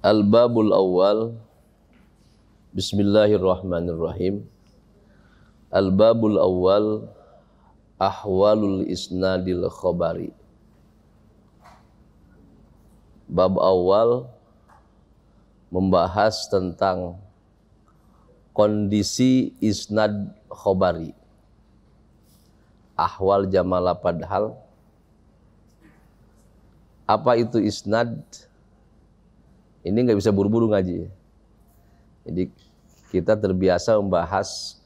Al-babul awal. Bismillahirrahmanirrahim. Al-babul awal ahwalul isnadil khabari. Bab awal membahas tentang kondisi isnad khabari. Ahwal jamalah padhal. Apa itu isnad? Ini nggak bisa buru-buru ngaji. Jadi kita terbiasa membahas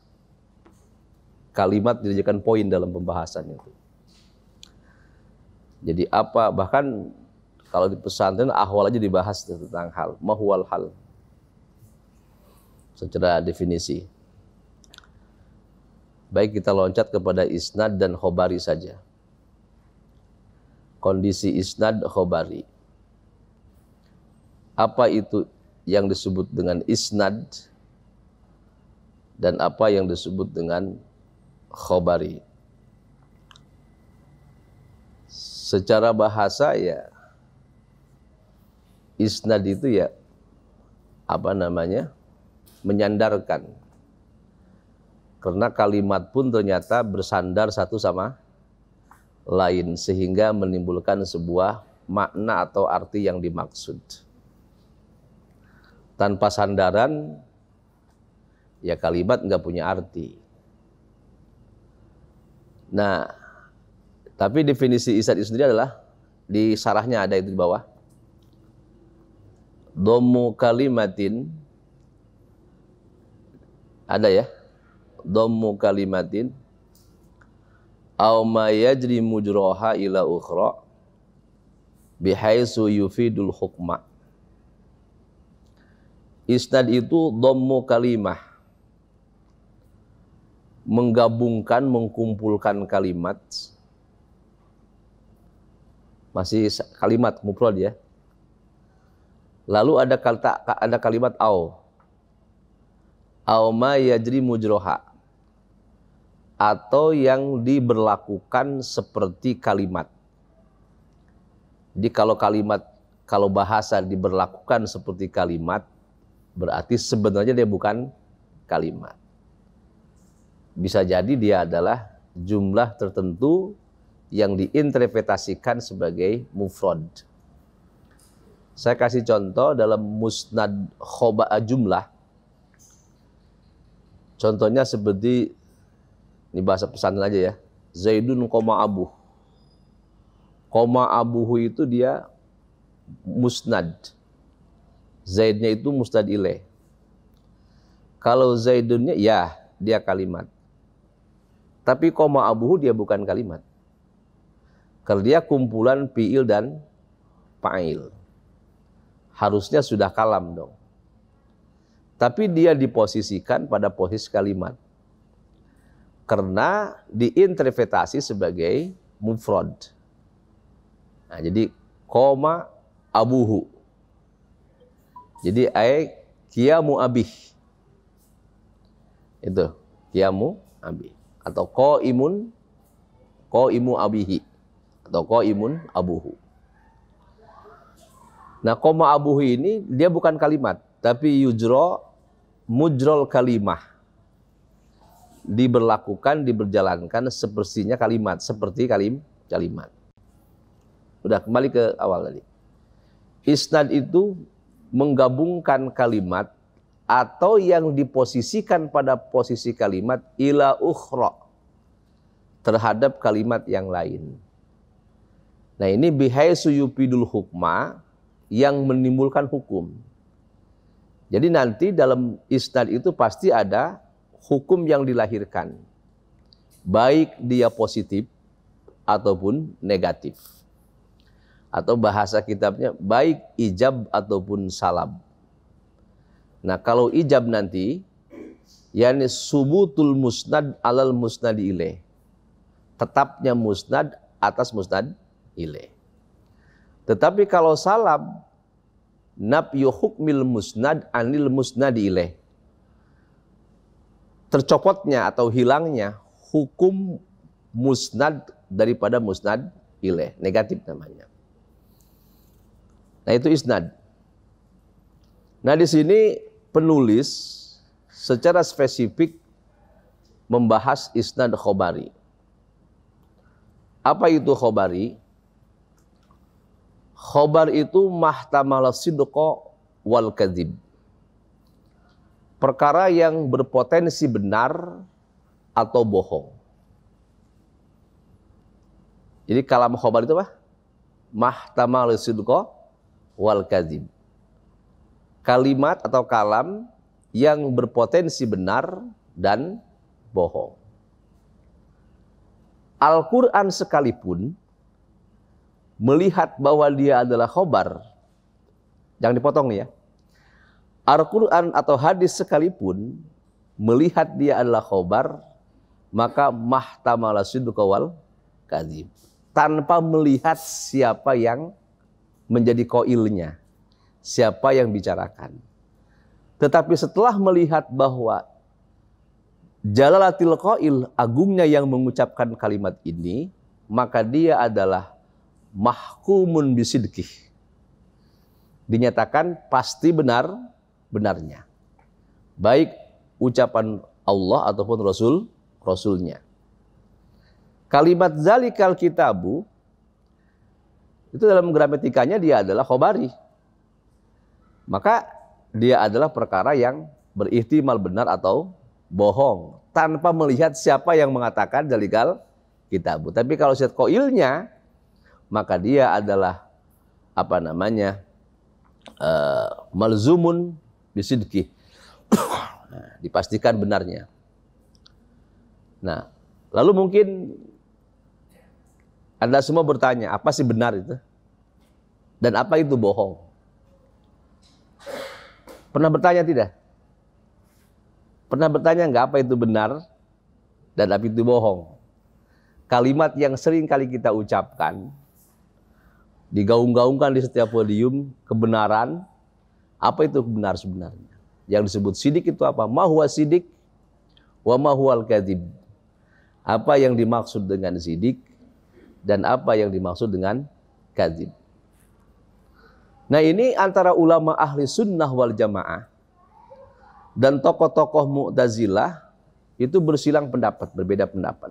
kalimat dijadikan poin dalam pembahasan itu. Jadi apa, bahkan kalau di pesantren ahwal aja dibahas tentang hal, mahwal hal. Secara definisi. Baik, kita loncat kepada isnad dan khobari saja. Kondisi isnad khobari. Apa itu yang disebut dengan isnad dan apa yang disebut dengan khobari? Secara bahasa ya, isnad itu ya menyandarkan. Karena kalimat pun ternyata bersandar satu sama lain sehingga menimbulkan sebuah makna atau arti yang dimaksud. Tanpa sandaran ya kalimat nggak punya arti. Nah, tapi definisi isnad itu sendiri adalah di sarahnya ada itu di bawah. Dhammu kalimatin, ada ya, dhammu kalimatin aw ma yajri mujraha ila ukhra bihaitsu yufidul hukma. Isnad itu dhammu kalimah, menggabungkan, mengkumpulkan kalimat. Masih kalimat mufrad ya. Lalu ada kalimat au ma yajri mujroha, atau yang diberlakukan seperti kalimat. Jadi kalau bahasa diberlakukan seperti kalimat, berarti sebenarnya dia bukan kalimat. Bisa jadi dia adalah jumlah tertentu yang diinterpretasikan sebagai mufrad. Saya kasih contoh dalam musnad khoba'a jumlah. Contohnya seperti, ini bahasa pesantren aja ya, Zaidun koma abuh. Koma abuhu itu dia musnad. Zaidnya itu musnad ilaih. Kalau Zaidunnya ya dia kalimat. Tapi koma abuhu dia bukan kalimat. Karena dia kumpulan fi'il dan fa'il. Harusnya sudah kalam dong. Tapi dia diposisikan pada posisi kalimat. Karena diinterpretasi sebagai mufrad. Nah, jadi koma abuhu. Jadi qiyamu abih. Itu qiyamu abih atau qaimu abihi atau qaimun abuhu. Nah, koma abuhu ini dia bukan kalimat, tapi mujrol kalimah. Diberjalankan sepertinya kalimat, seperti kalimat. Udah, kembali ke awal tadi. Isnad itu menggabungkan kalimat atau yang diposisikan pada posisi kalimat ila ukhra, terhadap kalimat yang lain. Nah, ini bihaitsu yufidul hukma, yang menimbulkan hukum. Jadi nanti dalam isnad itu pasti ada hukum yang dilahirkan, baik dia positif ataupun negatif. Atau bahasa kitabnya baik ijab ataupun salab. Nah, kalau ijab nanti yakni subutul musnad alal musnad ilaih. Tetapnya musnad atas musnad ilaih. Tetapi kalau salab nafyu hukmil musnad anil musnad ilaih. Tercopotnya atau hilangnya hukum musnad daripada musnad ilaih, negatif namanya. Nah, itu isnad. Nah, di sini penulis secara spesifik membahas isnad khobari. Apa itu khobari? Khobar itu mahtamala sidqa wal kadzib. Perkara yang berpotensi benar atau bohong. Jadi kalam khobar itu apa? Mahtamala sidqa wal kadzib. Kalimat atau kalam yang berpotensi benar dan bohong. Al-Quran sekalipun melihat bahwa dia adalah khobar, jangan dipotong nih ya. Al-Quran atau hadis sekalipun melihat dia adalah khobar, maka mahtamala sidqa wal kadzib. Tanpa melihat siapa yang menjadi qailnya, siapa yang bicarakan. Tetapi setelah melihat bahwa jalalatil qail, agungnya yang mengucapkan kalimat ini, maka dia adalah mahkumun bisidqih. Dinyatakan pasti benar-benarnya. Baik ucapan Allah ataupun Rasulnya. Kalimat zalikal kitabu, itu dalam gramatikanya dia adalah khobari. Maka dia adalah perkara yang berihtimal benar atau bohong. Tanpa melihat siapa yang mengatakan zalikal kitabu. Tapi kalau lihat qailnya, maka dia adalah malzumun bisidqih. Dipastikan benarnya. Nah, lalu mungkin Anda semua bertanya, apa sih benar itu? Dan apa itu bohong? Pernah bertanya tidak? Pernah bertanya enggak apa itu benar dan apa itu bohong? Kalimat yang sering kali kita ucapkan, digaung-gaungkan di setiap podium, kebenaran. Apa itu benar sebenarnya? Yang disebut sidik itu apa? Ma huwa sidik wa ma huwal kadzib. Apa yang dimaksud dengan sidik dan apa yang dimaksud dengan kadzib. Nah, ini antara ulama ahli sunnah wal jamaah dan tokoh-tokoh Mu'tazilah itu bersilang pendapat, berbeda pendapat.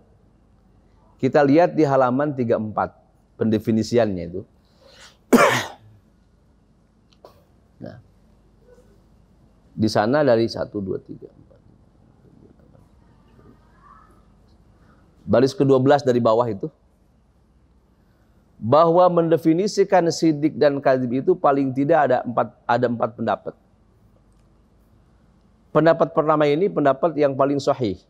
Kita lihat di halaman 34 pendefinisiannya itu. Nah, di sana dari 1, 2, 3, 4. Baris ke-12 dari bawah itu. Bahwa mendefinisikan sidik dan kadzib itu paling tidak ada 4 pendapat. Pendapat pertama ini pendapat yang paling sahih.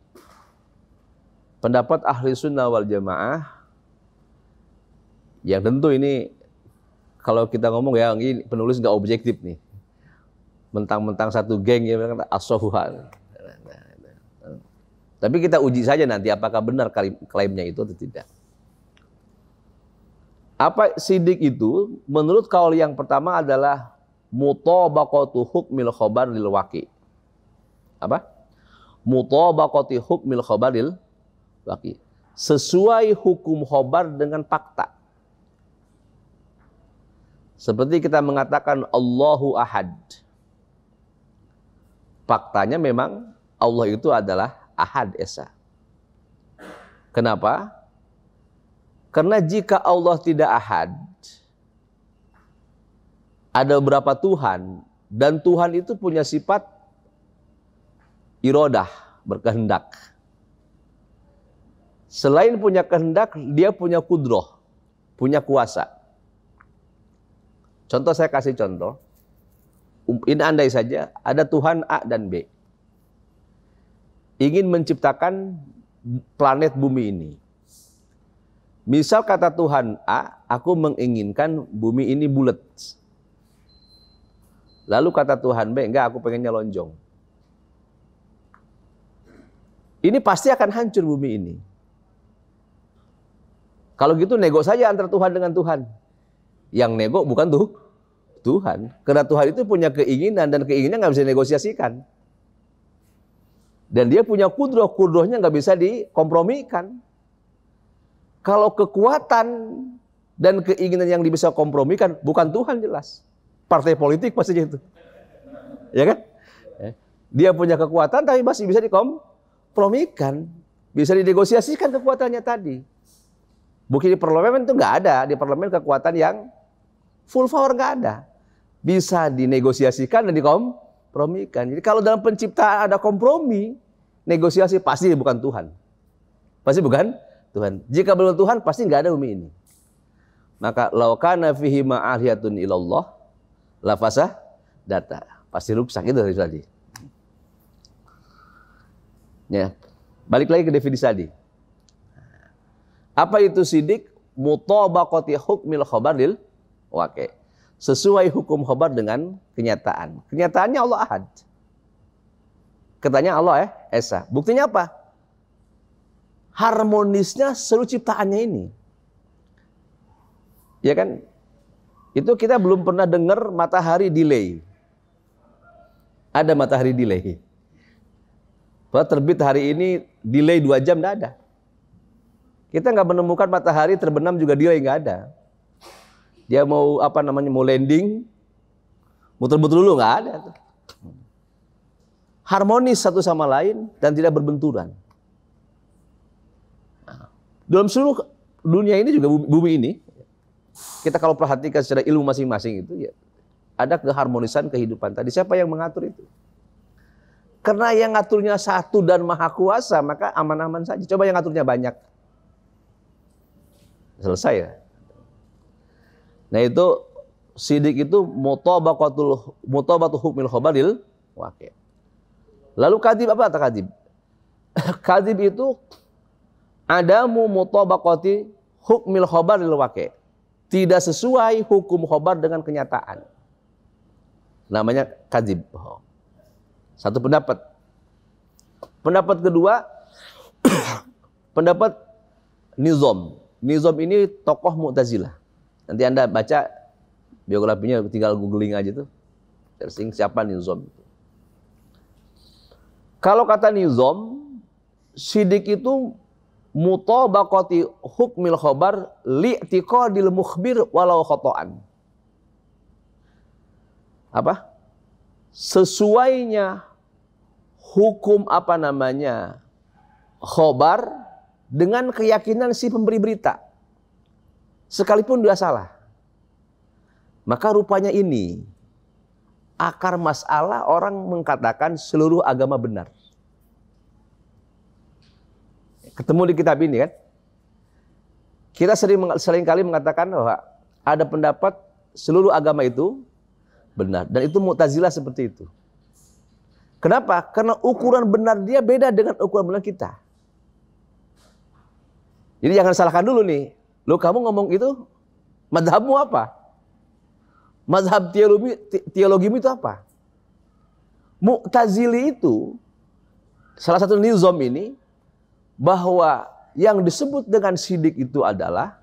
Pendapat ahli sunnah wal jamaah. Yang tentu ini kalau kita ngomong ya, ini penulis nggak objektif nih. Mentang-mentang satu geng ya as-sahuha. Tapi kita uji saja nanti apakah benar klaimnya itu atau tidak. Apa sidik itu? Menurut kaul yang pertama adalah mutabaqatu hukmil khabar lil waqi. Apa? Mutabaqati hukmil khabar lil waqi. Sesuai hukum khabar dengan fakta. Seperti kita mengatakan Allahu Ahad. Faktanya memang Allah itu adalah Ahad Esa. Kenapa? Karena jika Allah tidak ahad, ada beberapa Tuhan, dan Tuhan itu punya sifat irodah, berkehendak. Selain punya kehendak, dia punya kudroh, punya kuasa. Contoh, saya kasih contoh. Ini andai saja, ada Tuhan A dan B. Ingin menciptakan planet bumi ini. Misal kata Tuhan A, aku menginginkan bumi ini bulat. Lalu kata Tuhan B, enggak, aku pengennya lonjong. Ini pasti akan hancur bumi ini. Kalau gitu nego saja antara Tuhan dengan Tuhan. Yang nego bukan Tuhan. Karena Tuhan itu punya keinginan dan keinginannya nggak bisa negosiasikan. Dan dia punya kudrohnya nggak bisa dikompromikan. Kalau kekuatan dan keinginan yang bisa kompromikan bukan Tuhan jelas. Partai politik pastinya itu. Ya kan? Dia punya kekuatan tapi masih bisa dikompromikan, bisa dinegosiasikan kekuatannya tadi. Bukti di parlemen itu nggak ada, di parlemen kekuatan yang full power nggak ada, bisa dinegosiasikan dan dikompromikan. Jadi kalau dalam penciptaan ada kompromi, negosiasi pasti bukan Tuhan, pasti bukan Tuhan. Jika belum Tuhan pasti nggak ada bumi ini. Maka laukana fihi ma'aliyatun ilallah lafasah data, pasti rusak itu tadi. Ya, balik lagi ke definisi tadi. Apa itu sidik? Mutabaqati hukmil khabar lil waqi'. Sesuai hukum khabar dengan kenyataan. Kenyataannya Allah Ahad. Katanya Allah Esa. Buktinya apa? Harmonisnya seluruh ciptaannya ini. Ya kan? Itu kita belum pernah dengar matahari delay. Ada matahari delay. Bahwa terbit hari ini delay 2 jam tidak ada. Kita nggak menemukan matahari terbenam juga delay, nggak ada. Dia mau mau landing, muter-muter dulu, nggak ada. Harmonis satu sama lain dan tidak berbenturan. Dalam seluruh dunia ini juga bumi ini, kita kalau perhatikan secara ilmu masing-masing itu ya ada keharmonisan kehidupan tadi. Siapa yang mengatur itu? Karena yang ngaturnya satu dan maha kuasa, maka aman-aman saja. Coba yang ngaturnya banyak. Selesai ya. Nah itu sidik itu mutabaqatu hukmil khabaril waqi'. Lalu kadzib apa kata kadzib? Kadzib itu adamu mutabaqati hukmil khabaril waqi'. Tidak sesuai hukum khabar dengan kenyataan. Namanya kadzib. Satu pendapat. Pendapat kedua, pendapat Nizam. Nizam ini tokoh Mu'tazilah. Nanti Anda baca biografinya, tinggal googling aja tuh. Searching siapa Nizam. Kalau kata Nizam, sidik itu mutabaqati hukmil khabar li'tiqadil mukhbir walau khata'an. Apa? Sesuainya hukum khobar dengan keyakinan si pemberi berita sekalipun dia salah. Maka rupanya ini akar masalah orang mengatakan seluruh agama benar. Ketemu di kitab ini kan, kita sering kali mengatakan bahwa ada pendapat seluruh agama itu benar, dan itu Mu'tazilah seperti itu. Kenapa? Karena ukuran benar dia beda dengan ukuran benar kita. Jadi jangan salahkan dulu nih. Lo kamu ngomong itu, mazhabmu apa? Mazhab teologimu itu apa? Mu'tazili itu, salah satu nizam ini, bahwa yang disebut dengan sidik itu adalah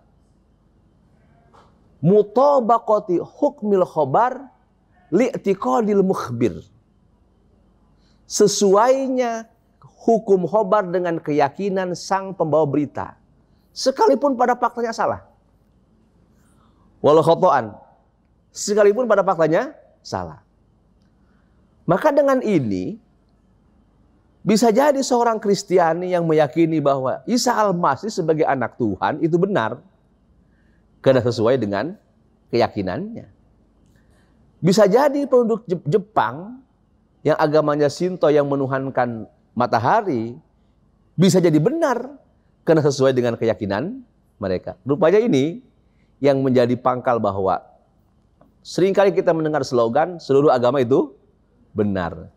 mutabaqati hukmil khabar li'tiqadil mukhbir. Sesuainya hukum khobar dengan keyakinan sang pembawa berita, sekalipun pada faktanya salah. Walau khotoan, sekalipun pada faktanya salah. Maka dengan ini bisa jadi seorang Kristiani yang meyakini bahwa Isa Al-Masih sebagai anak Tuhan itu benar karena sesuai dengan keyakinannya. Bisa jadi penduduk Jepang yang agamanya Shinto yang menuhankan matahari bisa jadi benar karena sesuai dengan keyakinan mereka. Rupanya ini yang menjadi pangkal bahwa seringkali kita mendengar slogan seluruh agama itu benar.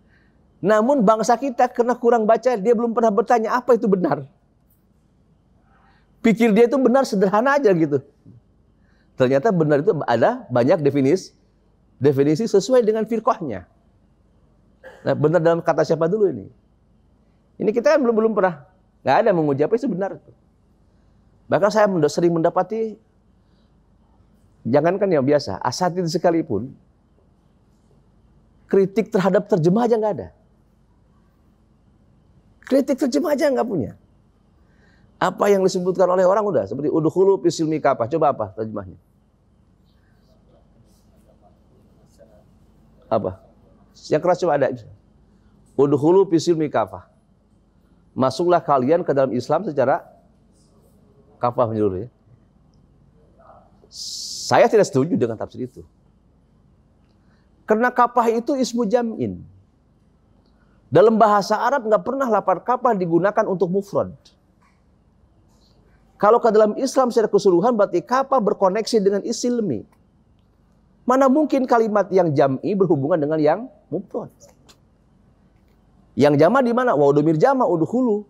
Namun bangsa kita karena kurang baca, dia belum pernah bertanya apa itu benar. Pikir dia itu benar sederhana aja gitu. Ternyata benar itu ada banyak definisi sesuai dengan firqahnya. Nah, benar dalam kata siapa dulu ini? Ini kita kan belum pernah, nggak ada menguji apa itu benar. Bahkan saya sering mendapati, jangankan yang biasa, asatidz sekalipun, kritik terhadap terjemah aja nggak ada. Kritik terjemah aja nggak punya. Apa yang disebutkan oleh orang udah seperti udkhulu fi silmi kafah. Coba apa terjemahnya? Apa? Yang keras cuma ada. Udkhulu fisilmi kafah. Masuklah kalian ke dalam Islam secara kafah menyeluruh. Ya. Saya tidak setuju dengan tafsir itu. Karena kafah itu ismu jam'in. Dalam bahasa Arab nggak pernah lafaz kafah digunakan untuk mufrad. Kalau ke dalam Islam secara keseluruhan berarti kafah berkoneksi dengan isilmi. Mana mungkin kalimat yang jam'i berhubungan dengan yang mufrad? Yang jama' di mana? Wa udhumir jama' udkhulu.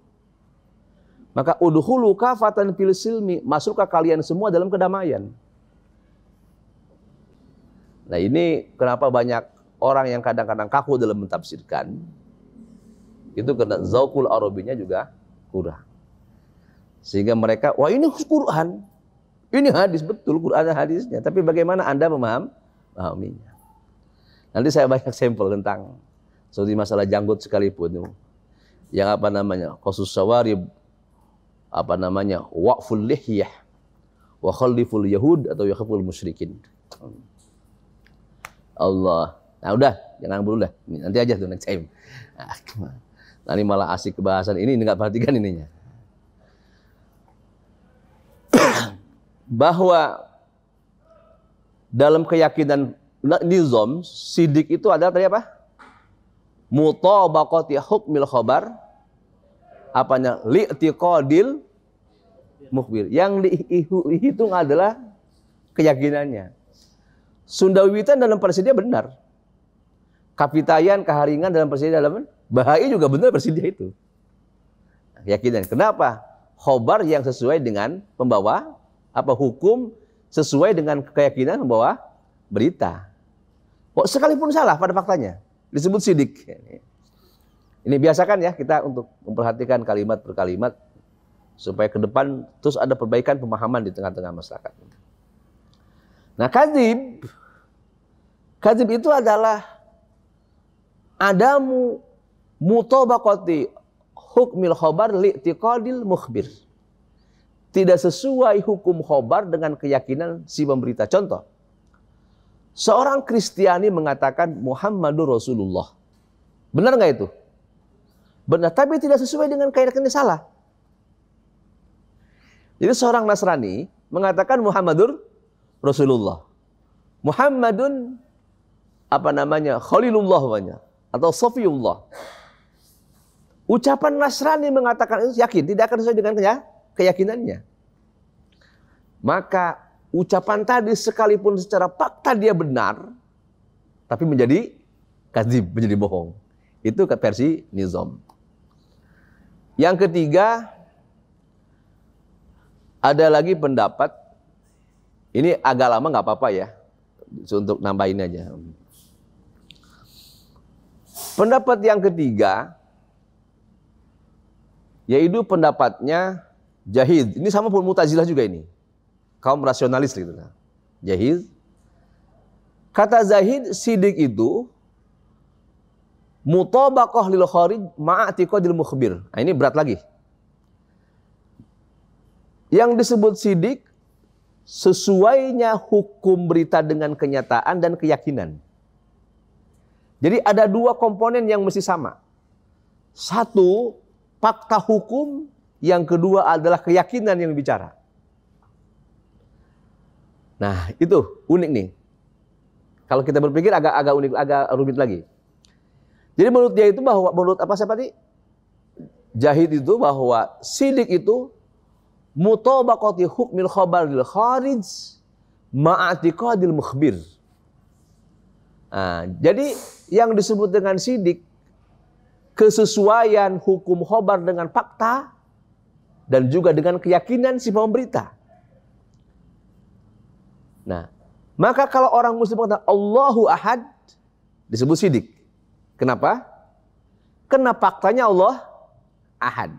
Maka udkhulu kafatan fil silmi, masuklah kalian semua dalam kedamaian. Nah, ini kenapa banyak orang yang kadang-kadang kaku dalam mentafsirkan. Itu karena zauqul arabinya juga kurang. Sehingga mereka, wah ini Quran. Ini hadis, betul Quran ada hadisnya. Tapi bagaimana Anda memahaminya? Nanti saya banyak sampel tentang seperti masalah janggut sekalipun. Yang apa namanya? Qasus sawarib, apa namanya? Waqful lihyah, wa khaliful yahud atau yakhful musyrikin. Allah. Nah udah, jangan dulu dah. Nanti aja tuh next time. Nanti malah asik kebahasan ini enggak perhatikan ininya. Bahwa dalam keyakinan nizam, sidik itu adalah tadi apa? Mutabaqati hukmil khabar, apanya? Li'tiqadil mukhbir. Yang dihitung adalah keyakinannya. Sundawiwitan dalam persedia benar. Kapitayan, keharingan dalam persedia dalam bahaya juga benar persedia itu. Keyakinan. Kenapa? Khobar yang sesuai dengan pembawa apa hukum sesuai dengan keyakinan membawa berita. Kok sekalipun salah pada faktanya disebut sidik. Ini biasakan ya kita untuk memperhatikan kalimat per kalimat supaya ke depan terus ada perbaikan pemahaman di tengah-tengah masyarakat. Nah, kadzib itu adalah adamu mutabaqati hukmil khabar li'tiqadil mukhbir. Tidak sesuai hukum khobar dengan keyakinan si pemberita. Contoh, seorang Kristiani mengatakan Muhammadur Rasulullah. Benar nggak itu? Benar, tapi tidak sesuai dengan keyakinannya salah. Jadi seorang Nasrani mengatakan Muhammadur Rasulullah. Muhammadun apa namanya? Khalilullah namanya atau Safiyullah. Ucapan Nasrani mengatakan itu yakin tidak akan sesuai dengan keyakinannya. Maka ucapan tadi sekalipun secara fakta dia benar, tapi menjadi kadzib, menjadi bohong. Itu versi nizam. Yang ketiga, ada lagi pendapat, ini agak lama nggak apa-apa ya, untuk nambahin aja. Pendapat yang ketiga, yaitu pendapatnya Jahid. Ini sama pun Mu'tazilah juga ini. Kaum rasionalis gitu. Jahid. Kata Zahid, sidik itu mutabaqah lil kharij ma'atiqadil mukhbir. Nah, ini berat lagi. Yang disebut sidik sesuainya hukum berita dengan kenyataan dan keyakinan. Jadi ada dua komponen yang mesti sama. Satu, fakta hukum. Yang kedua adalah keyakinan yang bicara. Nah, itu unik nih. Kalau kita berpikir agak unik, agak rumit lagi. Jadi menurut dia itu bahwa, menurut apa siapa tadi? Jahid itu bahwa sidik itu mutabaqati hukmil khabar lil kharij ma'atiqadil mukhbir. Nah, jadi yang disebut dengan sidik kesesuaian hukum khabar dengan fakta dan juga dengan keyakinan si pemberita. Nah, maka kalau orang muslim mengatakan Allahu Ahad disebut sidik. Kenapa? Karena faktanya Allah Ahad.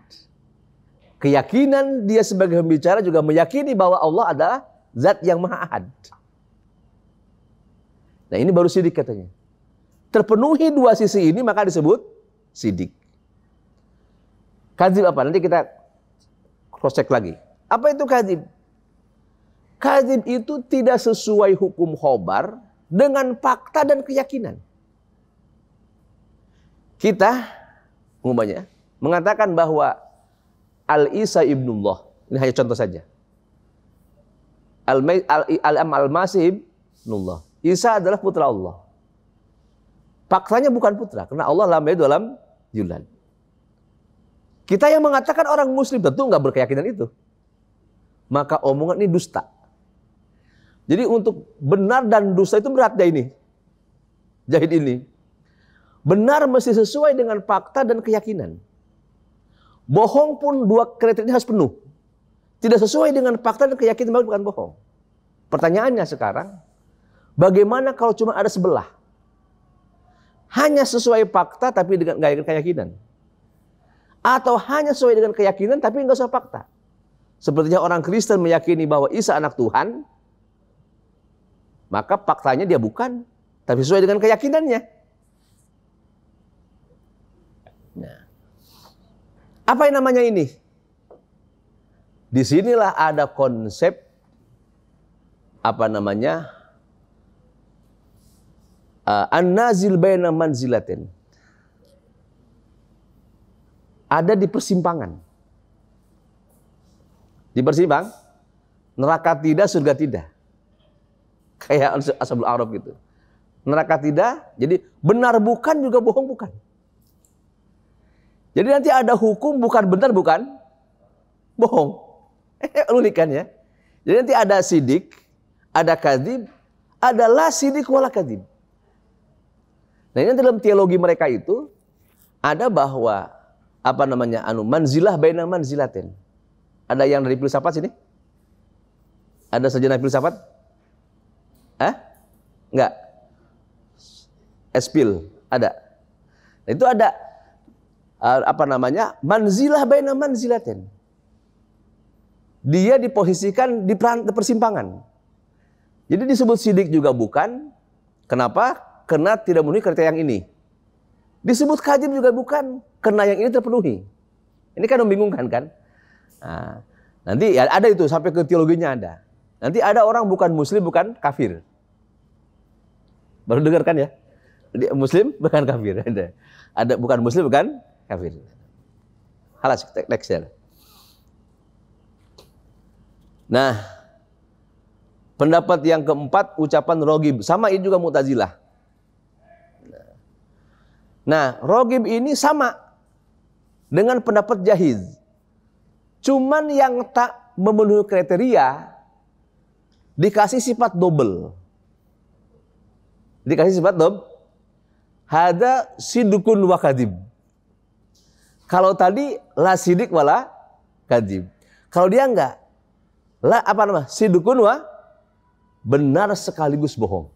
Keyakinan dia sebagai pembicara juga meyakini bahwa Allah adalah zat yang maha ahad. Nah, ini baru sidik katanya. Terpenuhi dua sisi ini maka disebut sidik. Kadzib apa? Nanti kita cross check lagi. Apa itu kadzib? Kadzib itu tidak sesuai hukum khobar dengan fakta dan keyakinan. Kita umumnya mengatakan bahwa Al-Isa ibnullah, ini hanya contoh saja. Al-Masih ibnullah, Isa adalah putra Allah. Faktanya bukan putra, karena Allah lam yalid wa lam yulad. Kita yang mengatakan orang muslim tentu nggak berkeyakinan itu. Maka omongan ini dusta. Jadi untuk benar dan dusta itu beratnya ini. Jahid ini. Benar mesti sesuai dengan fakta dan keyakinan. Bohong pun dua kriteria harus penuh. Tidak sesuai dengan fakta dan keyakinan bukan bohong. Pertanyaannya sekarang, bagaimana kalau cuma ada sebelah? Hanya sesuai fakta tapi dengan gaya keyakinan. Atau hanya sesuai dengan keyakinan tapi nggak sesuai fakta. Sepertinya orang Kristen meyakini bahwa Isa anak Tuhan, maka faktanya dia bukan, tapi sesuai dengan keyakinannya. Nah, apa yang namanya ini? Disinilah ada konsep an-nazil baina manzilatin. Ada di persimpangan. Di persimpang, neraka tidak, surga tidak. Kayak Ashabul A'raf gitu. Neraka tidak, jadi benar bukan juga bohong bukan. Jadi nanti ada hukum bukan benar bukan bohong. Unik kan ya. Jadi nanti ada sidik, ada kadzib, ada la sidik wala kadzib. Nah ini dalam teologi mereka itu ada bahwa manzilah baina manzilatin. Ada yang dari filsafat sini? Ada sarjana filsafat? Enggak. Espil ada. Nah, itu ada manzilah baina manzilatin. Dia diposisikan di persimpangan. Jadi disebut sidik juga bukan. Kenapa? Karena tidak memenuhi kriteria yang ini. Disebut kadzib juga bukan, karena yang ini terpenuhi. Ini kan membingungkan kan? Nah, nanti ya ada itu sampai ke teologinya ada. Nanti ada orang bukan muslim bukan kafir. Baru dengar kan ya? Muslim bukan kafir. Ada bukan muslim bukan kafir. Halas next ya. Nah, pendapat yang keempat ucapan rogib, sama ini juga Mu'tazilah. Nah, rogib ini sama dengan pendapat Jahiz. Cuman yang tak memenuhi kriteria dikasih sifat double. Dikasih sifat double. Hada sidukun wa kadzib. Kalau tadi la sidik wala kadzib. Kalau dia enggak, sidukun wa benar sekaligus bohong.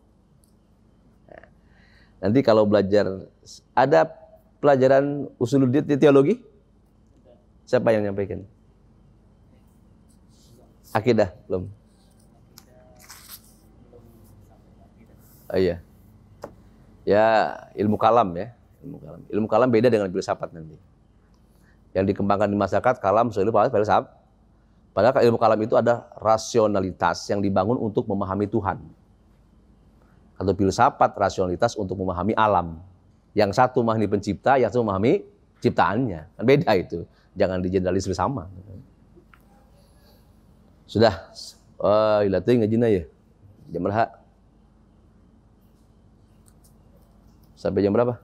Nanti kalau belajar, ada pelajaran usuluddin di teologi? Siapa yang nyampaikan? Akidah, belum? Oh iya. Ya, ilmu kalam ya. Ilmu kalam beda dengan filsafat nanti. Yang dikembangkan di masyarakat, kalam, filsafat. Padahal ilmu kalam itu ada rasionalitas yang dibangun untuk memahami Tuhan. Atau filsafat rasionalitas untuk memahami alam. Yang satu memahami pencipta, yang satu memahami ciptaannya. Kan beda itu. Jangan digeneralis bersama. Sudah. Ilating ngajina ya. Jam berapa? Sampai jam berapa?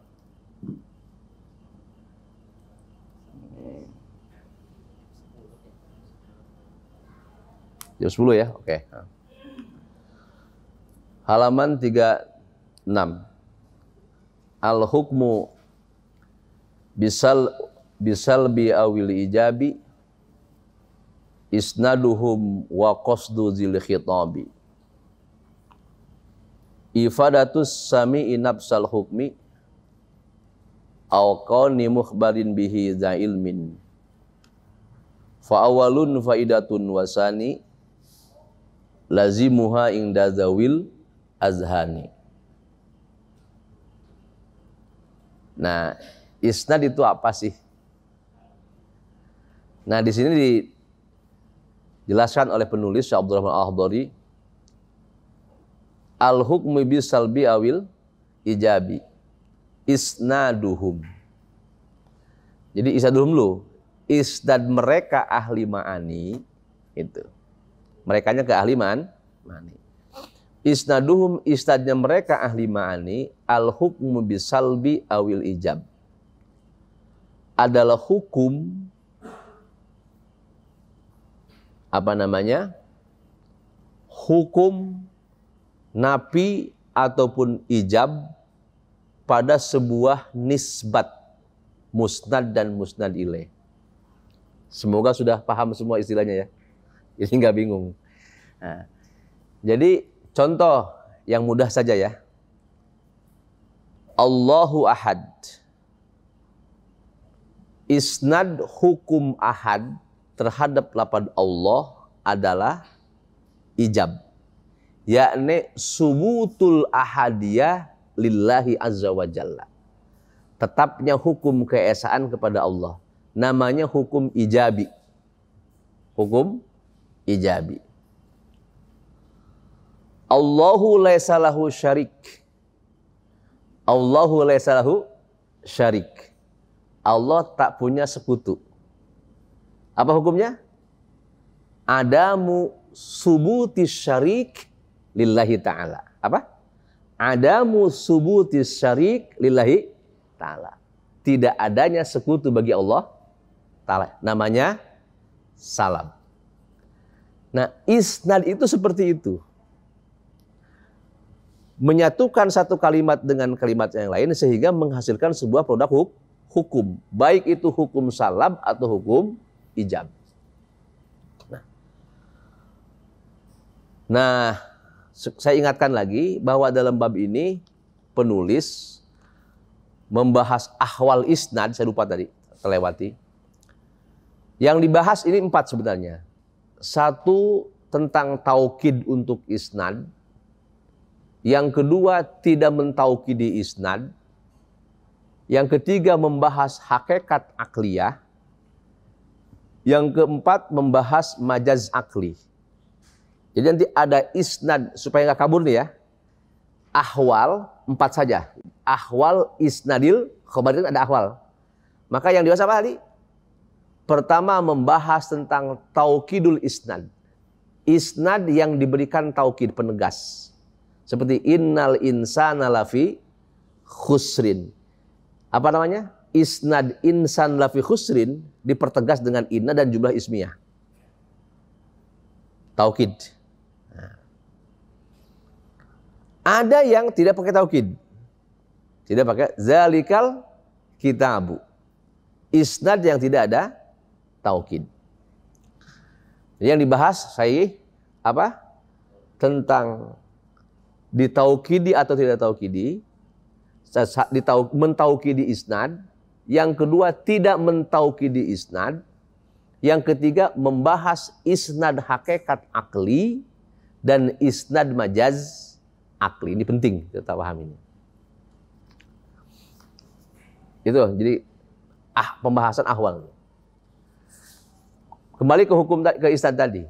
Jam 10 ya? Oke. Halaman 36. Al-hukmu bisal bi awil ijabi isnaduhum wa qasdu zil khitabi. Ifadatus sami'i nafsal hukmi aw qawni mukhbarin bihi za ilmin. Fa awalun faidatun wasani lazimuha inda zawil azhani. Nah, isnad itu apa sih? Nah, di sini dijelaskan oleh penulis Syekh Abdurrahman Al-Akhdari, al-hukmu bisalbi awil ijabi isnaduhum. Jadi isnaduhum lu. Isnad mereka ahli ma'ani itu. Merekanya ke ahli ma'ani. Isnaduhum, isnadnya mereka ahli ma'ani, al-hukmu bisalbi awil ijab. Adalah hukum hukum nafi ataupun ijab pada sebuah nisbat musnad dan musnad ilaih. Semoga sudah paham semua istilahnya ya. Jadi nggak bingung. Nah, jadi contoh yang mudah saja ya. Allahu ahad. Isnad hukum ahad terhadap lafaz Allah adalah ijab. Yakni subutul ahadiyah lillahi azza wa jalla. Tetapnya hukum keesaan kepada Allah. Namanya hukum ijabi. Hukum ijabi. Allahu laisa lahu syarik. Allahu laisa lahu syarik. Allah tak punya sekutu. Apa hukumnya? Adamu subutis syarik lillahi ta'ala. Apa? Adamu subutis syarik lillahi ta'ala. Tidak adanya sekutu bagi Allah ta'ala. Namanya salam. Nah, isnad itu seperti itu. Menyatukan satu kalimat dengan kalimat yang lain sehingga menghasilkan sebuah produk hukum. Baik itu hukum salam atau hukum ijab. Nah, saya ingatkan lagi bahwa dalam bab ini penulis membahas ahwal isnad, saya lupa tadi, terlewati. Yang dibahas ini 4 sebenarnya. 1 tentang taukid untuk isnad. Yang kedua tidak mentaukidi isnad. Yang ketiga membahas hakikat akliyah. Yang keempat membahas majaz akli. Jadi nanti ada isnad, supaya nggak kabur nih ya. Ahwal 4 saja. Ahwal isnadil khobar itu ada ahwal. Maka yang dibahas apa tadi? Pertama membahas tentang taukidul isnad. Isnad yang diberikan taukid penegas. Seperti innal insana lafi khusrin. Apa namanya? Isnad insan lafi khusrin dipertegas dengan inna dan jumlah ismiyah. Taukid. Nah. Ada yang tidak pakai taukid. Tidak pakai zalikal kitabu. Isnad yang tidak ada taukid. Yang dibahas saya apa? Tentang ditaukidi atau tidak taukidi. Mentaukidi isnad. Yang kedua tidak mentaukidi isnad. Yang ketiga membahas isnad hakikat akli dan isnad majaz akli. Ini penting kita paham ini. Itu jadi pembahasan ahwal. Kembali ke hukum ke isnad tadi.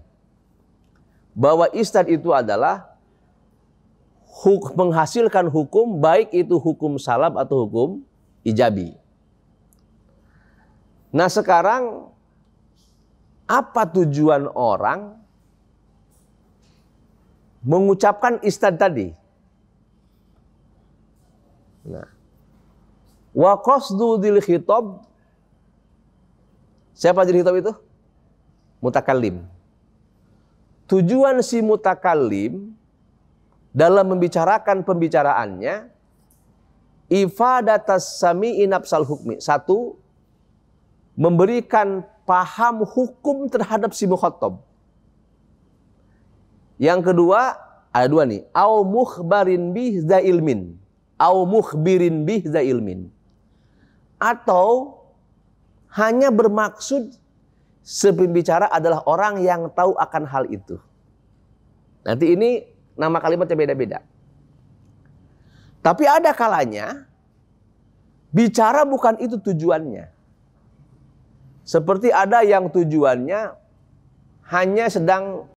Bahwa isnad itu adalah menghasilkan hukum, baik itu hukum salam atau hukum ijabi. Nah sekarang apa tujuan orang mengucapkan isnad tadi? Nah, wa qasdu dil khitab. Siapa dil khitab itu? Mutakallim. Tujuan si mutakallim dalam membicarakan pembicaraannya ifadatas sami'i nafsal hukmi. 1, memberikan paham hukum terhadap si mukhatab. Yang kedua, ada 2 nih, au mukhbarin bih za ilmin, au mukhbirin bih za ilmin. Atau hanya bermaksud sepembicara adalah orang yang tahu akan hal itu. Nanti ini nama kalimatnya beda-beda. Tapi ada kalanya bicara bukan itu tujuannya. Seperti ada yang tujuannya hanya sedang